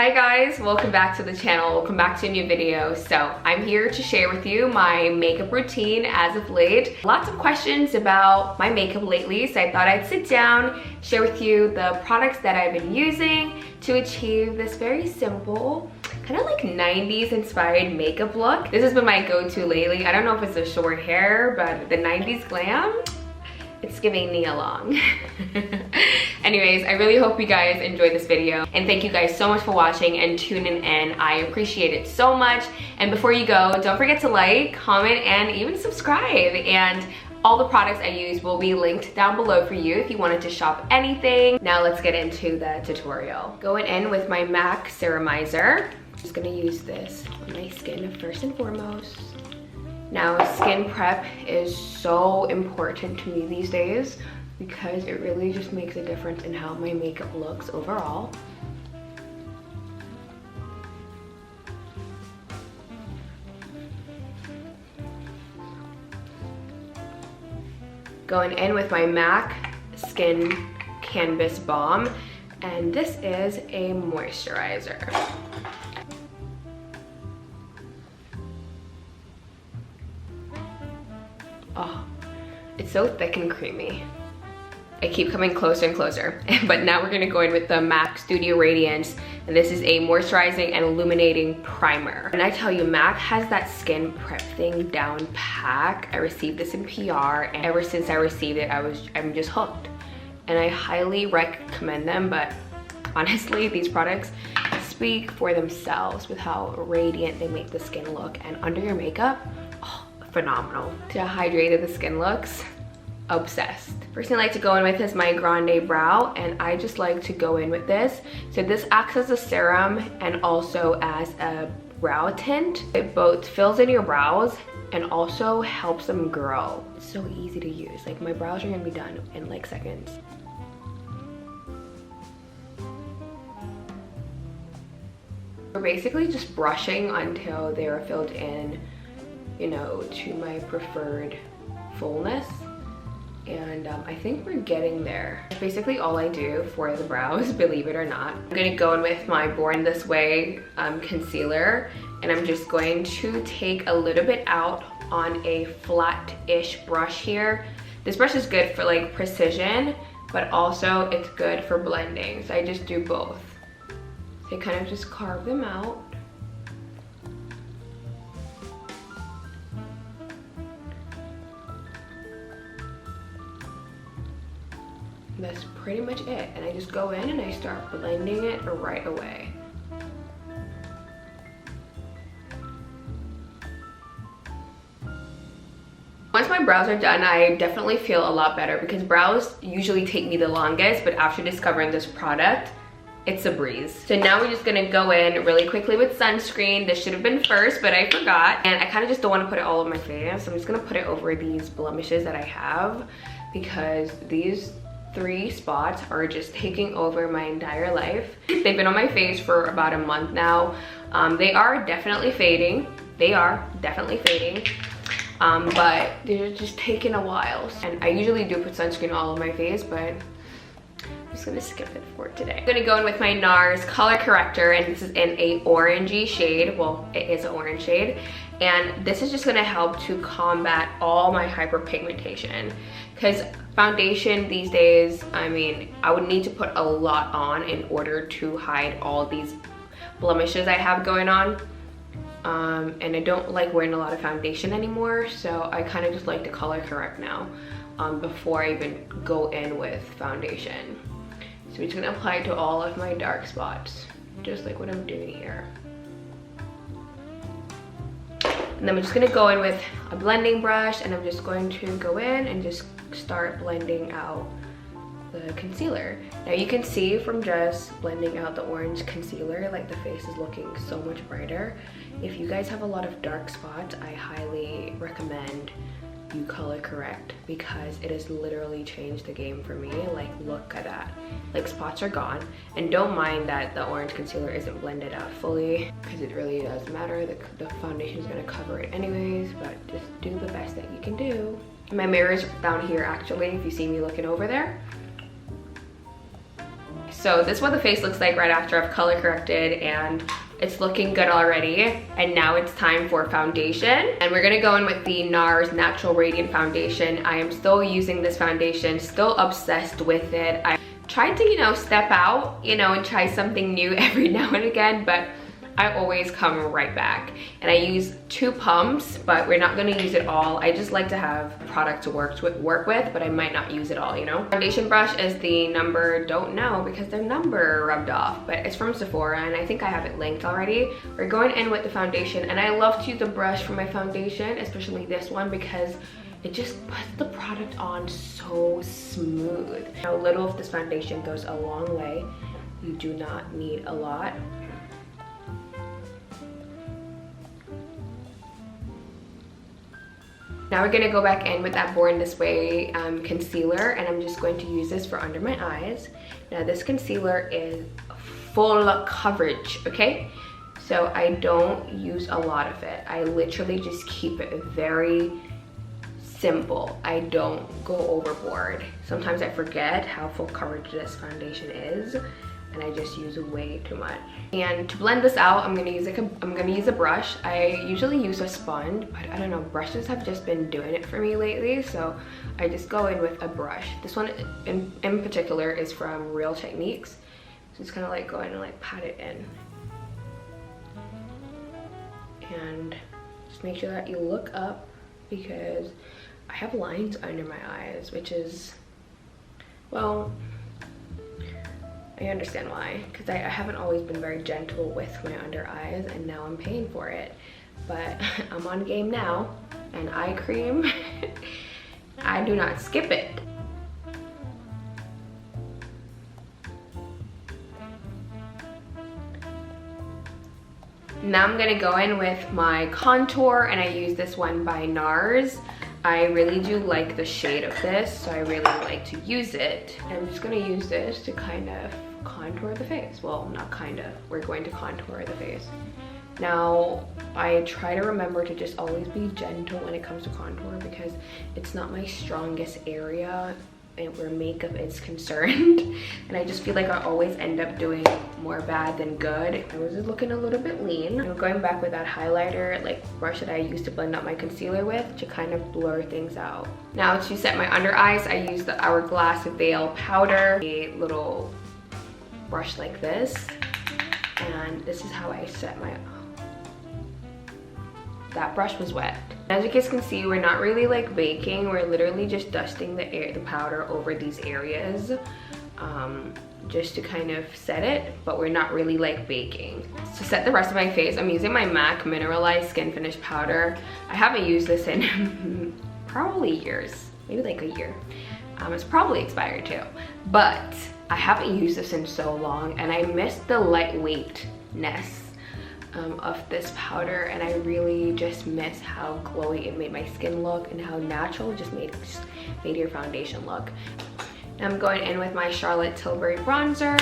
Hi guys, welcome back to the channel. Welcome back to a new video. So I'm here to share with you my makeup routine as of late. Lots of questions about my makeup lately, so I thought I'd sit down, share with you the products that I've been using to achieve this very simple, kind of like 90s inspired makeup look. This has been my go-to lately. I don't know if it's the short hair, but the 90s glam, it's giving me along. Anyways, I really hope you guys enjoyed this video, and thank you guys so much for watching and tuning in. I appreciate it so much. And before you go, don't forget to like, comment, and even subscribe. And all the products I use will be linked down below for you if you wanted to shop anything. Now let's get into the tutorial. Going in with my MAC Serumizer. I'm just gonna use this on my skin first and foremost. Now, skin prep is so important to me these days because it really just makes a difference in how my makeup looks overall. Going in with my MAC Skin Canvas Balm, and this is a moisturizer. Oh, it's so thick and creamy. I keep coming closer and closer. But now we're gonna go in with the MAC Studio Radiance, and this is a moisturizing and illuminating primer. And I tell you, MAC has that skin prep thing down pack. I received this in PR, and ever since I received it, I'm just hooked. And I highly recommend them, but honestly, these products speak for themselves with how radiant they make the skin look, and under your makeup, oh, phenomenal. To how hydrated the skin looks, obsessed. First thing I like to go in with is my Grande brow, and I just like to go in with this. So this acts as a serum and also as a brow tint. It both fills in your brows and also helps them grow. It's so easy to use. Like, my brows are gonna be done in like seconds. We're basically just brushing until they are filled in, you know, to my preferred fullness. And I think we're getting there. That's basically all I do for the brows, believe it or not. I'm gonna go in with my Born This Way concealer, and I'm just going to take a little bit out on a flat-ish brush here. This brush is good for like precision, but also it's good for blending. So I just do both. So I kind of just carve them out. That's pretty much it, and I just go in and I start blending it right away. Once my brows are done, I definitely feel a lot better because brows usually take me the longest, but after discovering this product, it's a breeze. So now we're just gonna go in really quickly with sunscreen. This should have been first, but I forgot, and I kind of just don't want to put it all over my face, so I'm just gonna put it over these blemishes that I have because these 3 spots are just taking over my entire life. They've been on my face for about a month now. They are definitely fading. But they're just taking a while. And I usually do put sunscreen all over my face, but I'm just gonna skip it for today. I'm gonna go in with my NARS Color Corrector, and this is in a orangey shade. Well, it is an orange shade. And this is just gonna help to combat all my hyperpigmentation. Because foundation these days, I mean, I would need to put a lot on in order to hide all these blemishes I have going on. And I don't like wearing a lot of foundation anymore, so I kind of just like to color correct now before I even go in with foundation. So I'm just gonna apply it to all of my dark spots, just like what I'm doing here. And then I'm just gonna go in with a blending brush, and I'm just going to go in and just start blending out the concealer. Now you can see from just blending out the orange concealer, like the face is looking so much brighter. If you guys have a lot of dark spots, I highly recommend you color correct because it has literally changed the game for me. Like, look at that. Like, spots are gone. And don't mind that the orange concealer isn't blended out fully because it really does matter. The foundation is gonna cover it anyways, but just do the best that you can do. My mirror's down here actually, if you see me looking over there. So this is what the face looks like right after I've color corrected, and it's looking good already. And now it's time for foundation. And we're gonna go in with the NARS Natural Radiant Foundation. I am still using this foundation, still obsessed with it. I tried to, you know, step out, you know, and try something new every now and again, but I always come right back. And I use 2 pumps, but we're not gonna use it all. I just like to have product to work with, but I might not use it all, you know? Foundation brush is the number, don't know because their number rubbed off, but it's from Sephora and I think I have it linked already. We're going in with the foundation, and I love to use the brush for my foundation, especially this one, because it just puts the product on so smooth. A little of this foundation goes a long way. You do not need a lot. Now we're gonna go back in with that Born This Way concealer, and I'm just going to use this for under my eyes. Now this concealer is full coverage, okay? So I don't use a lot of it. I literally just keep it very simple. I don't go overboard. Sometimes I forget how full coverage this foundation is, and I just use way too much. And to blend this out, I'm gonna use a brush. I usually use a sponge, but I don't know, brushes have just been doing it for me lately, so I just go in with a brush. This one in particular is from Real Techniques. So it's kind of like go in and like pat it in. And just make sure that you look up, because I have lines under my eyes, which is, well, I understand why, because I haven't always been very gentle with my under eyes, and now I'm paying for it. But I'm on game now, and eye cream, I do not skip it. Now I'm gonna go in with my contour, and I use this one by NARS. I really do like the shade of this, so I really like to use it. And I'm just gonna use this to kind of contour the face. Well, not kind of, we're going to contour the face. Now, I try to remember to just always be gentle when it comes to contour, because it's not my strongest area where makeup is concerned. And I just feel like I always end up doing more bad than good. I was just looking a little bit lean. I'm going back with that highlighter, like brush that I used to blend out my concealer with, to kind of blur things out. Now to set my under eyes, I use the Hourglass Veil Powder, a little brush like this. And this is how I set my, that brush was wet. As you guys can see, we're not really like baking. We're literally just dusting the powder over these areas, just to kind of set it, but we're not really like baking. To set the rest of my face, I'm using my MAC Mineralized Skin Finish Powder. I haven't used this in probably years, maybe like a year. It's probably expired too, but I haven't used this in so long, and I missed the lightweightness of this powder, and I really just miss how glowy it made my skin look, and how natural it just made your foundation look. Now I'm going in with my Charlotte Tilbury bronzer.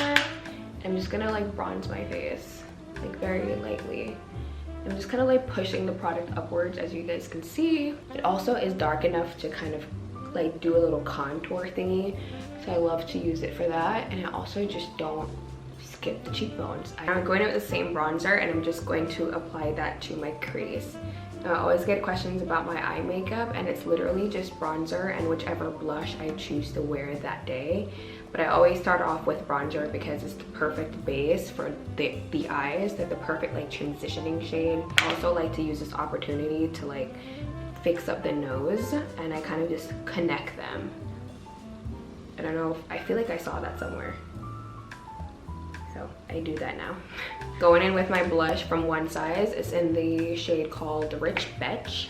I'm just gonna like bronze my face, like very lightly. I'm just kind of like pushing the product upwards, as you guys can see. It also is dark enough to kind of like do a little contour thingy, so I love to use it for that. And I also just don't skip the cheekbones. I'm going in with the same bronzer, and I'm just going to apply that to my crease. Now, I always get questions about my eye makeup, and it's literally just bronzer and whichever blush I choose to wear that day. But I always start off with bronzer because it's the perfect base for the eyes. They're the perfect like transitioning shade. I also like to use this opportunity to like fix up the nose, and I kind of just connect them. I don't know, I feel like I saw that somewhere. So I do that now. Going in with my blush from One Size. It's in the shade called Rich Betch.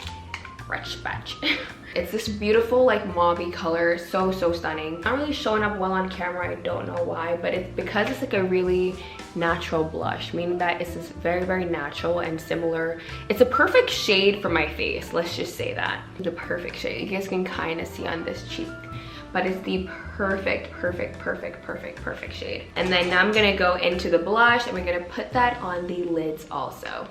It's this beautiful like mauvey color, so stunning. Not really showing up well on camera, I don't know why, but it's because it's like a really natural blush, meaning that it's this very natural and similar. It's a perfect shade for my face, let's just say that. It's a perfect shade. You guys can kind of see on this cheek, but it's the perfect shade. And then now I'm gonna go into the blush, and we're gonna put that on the lids also.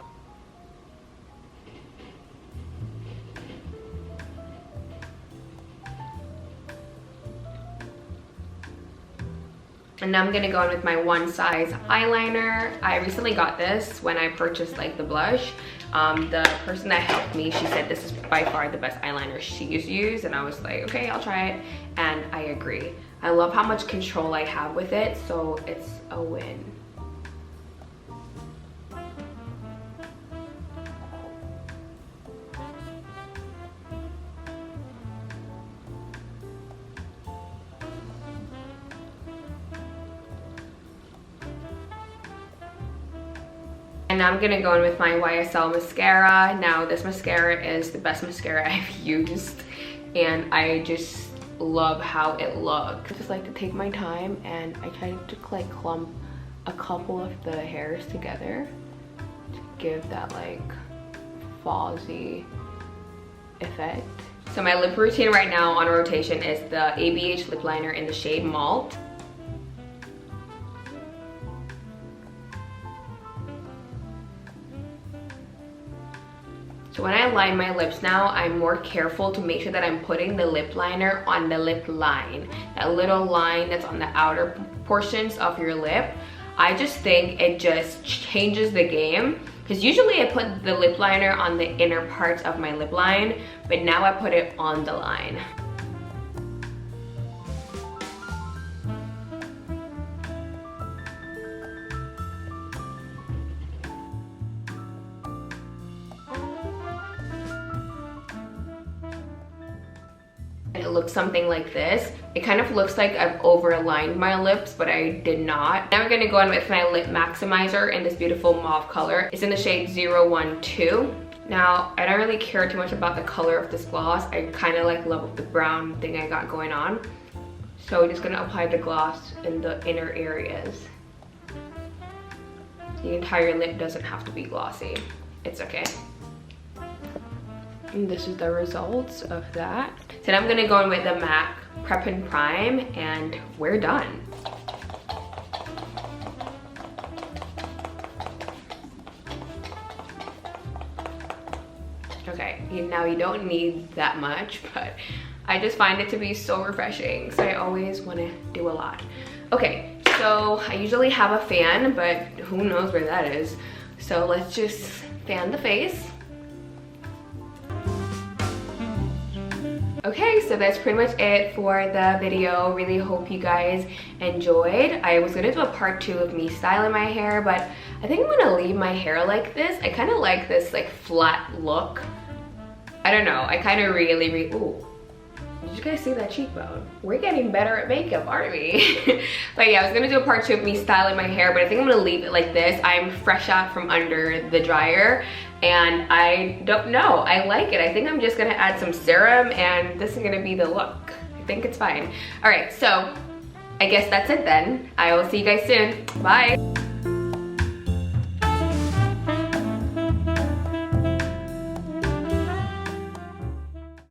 And now I'm gonna go in with my One Size eyeliner. I recently got this when I purchased like the blush. The person that helped me, she said this is by far the best eyeliner she's used, and I was like, okay, I'll try it, and I agree. I love how much control I have with it, so it's a win. And now I'm gonna go in with my YSL mascara. Now this mascara is the best mascara I've used, and I just love how it looks. I just like to take my time, and I try to like clump a couple of the hairs together to give that like fuzzy effect. So my lip routine right now on rotation is the ABH lip liner in the shade Malt. So when I line my lips now, I'm more careful to make sure that I'm putting the lip liner on the lip line. That little line that's on the outer portions of your lip. I just think it just changes the game. Because usually I put the lip liner on the inner parts of my lip line, but now I put it on the line. It looks something like this. It kind of looks like I've overlined my lips, but I did not. Now we're gonna go in with my Lip Maximizer in this beautiful mauve color. It's in the shade 012. Now, I don't really care too much about the color of this gloss. I kind of like love the brown thing I got going on. So we're just gonna apply the gloss in the inner areas. The entire lip doesn't have to be glossy. It's okay. And this is the results of that. So now I'm gonna go in with the MAC Prep and Prime, and we're done. Okay, now you don't need that much, but I just find it to be so refreshing, so I always wanna do a lot. Okay, so I usually have a fan, but who knows where that is. So let's just fan the face. Okay, so that's pretty much it for the video. Really hope you guys enjoyed. I was gonna do a part 2 of me styling my hair, but I think I'm gonna leave my hair like this. I kind of like this like flat look. I don't know, I kind of really, ooh. Did you guys see that cheekbone? We're getting better at makeup, aren't we? But yeah, I was gonna do a part 2 of me styling my hair, but I think I'm gonna leave it like this. I'm fresh out from under the dryer, and I don't know, I like it. I think I'm just gonna add some serum, and this is gonna be the look. I think it's fine. All right, so I guess that's it then. I will see you guys soon. Bye.